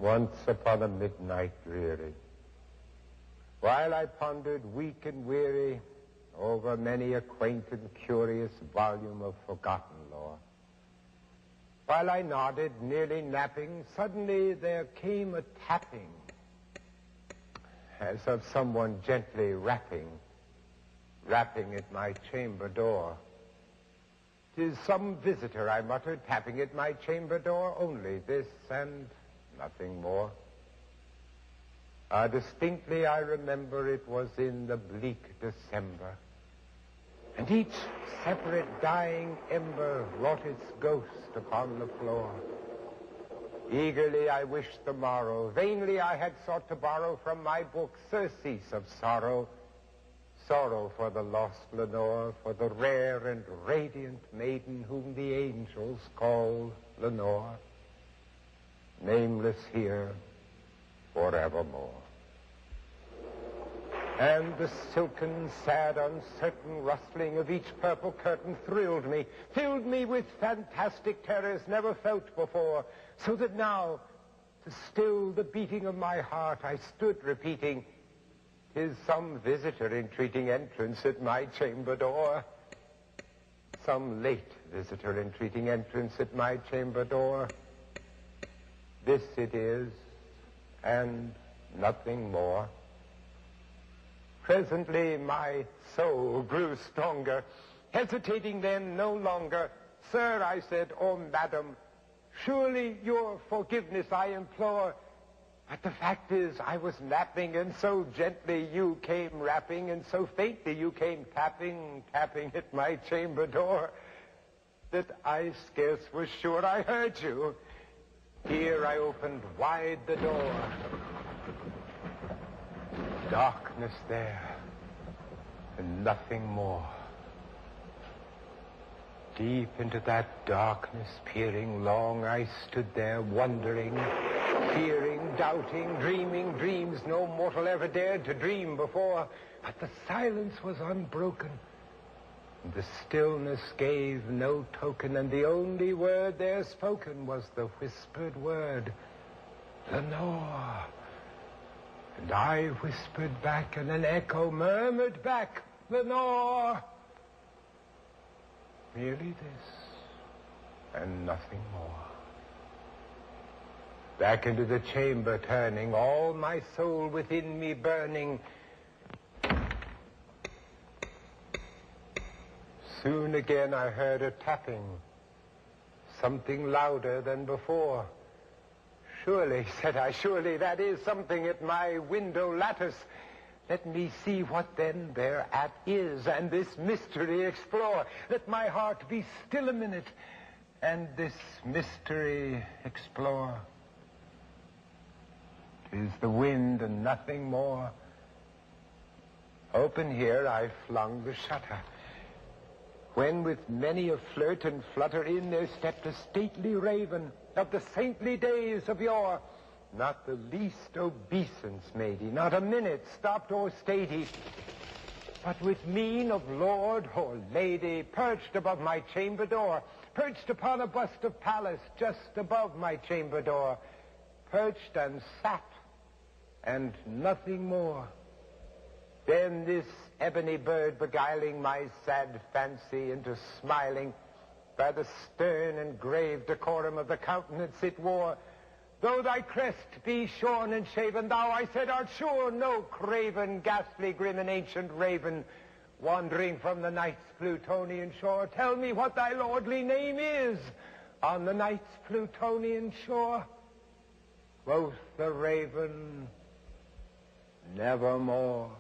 Once upon a midnight dreary, while I pondered weak and weary over many a quaint and curious volume of forgotten lore, while I nodded, nearly napping, suddenly there came a tapping, as of someone gently rapping at my chamber door. "'Tis some visitor," I muttered, tapping at my chamber door, "only this and nothing more." Distinctly I remember it was in the bleak December, and each separate dying ember wrought its ghost upon the floor. Eagerly I wished the morrow, vainly I had sought to borrow from my book surcease of sorrow, sorrow for the lost Lenore, for the rare and radiant maiden whom the angels call Lenore, nameless here forevermore. And the silken, sad, uncertain rustling of each purple curtain thrilled me, filled me with fantastic terrors never felt before, so that now, to still the beating of my heart, I stood repeating, "'Tis some visitor entreating entrance at my chamber door. Some late visitor entreating entrance at my chamber door. This it is, and nothing more." Presently my soul grew stronger, hesitating then no longer. "Sir," I said, "or madam, surely your forgiveness I implore. But the fact is I was napping, and so gently you came rapping, and so faintly you came tapping at my chamber door, that I scarce was sure I heard you. Here I opened wide the door. Darkness there, and nothing more. Deep into that darkness peering long, I stood there wondering, fearing, doubting, dreaming dreams no mortal ever dared to dream before. But the silence was unbroken, and the stillness gave no token, and the only word there spoken was the whispered word, "Lenore." And I whispered back, and an echo murmured back, "Lenore." Merely this, and nothing more. Back into the chamber turning, all my soul within me burning. Soon again I heard a tapping, something louder than before. "Surely," said I, "surely that is something at my window lattice. Let me see what then thereat is, and this mystery explore. Let my heart be still a minute, and this mystery explore. 'Tis the wind and nothing more." Open here I flung the shutter, when with many a flirt and flutter in there stepped a stately raven of the saintly days of yore. Not the least obeisance made he, not a minute stopped or stayed he, but with mien of lord or lady perched above my chamber door, perched upon a bust of Pallas just above my chamber door, perched and sat, and nothing more. Then this ebony bird beguiling my sad fancy into smiling by the stern and grave decorum of the countenance it wore. "Though thy crest be shorn and shaven, thou," I said, "art sure no craven, ghastly, grim, and ancient raven, wandering from the night's Plutonian shore. Tell me what thy lordly name is on the night's Plutonian shore." Quoth the raven, "Nevermore."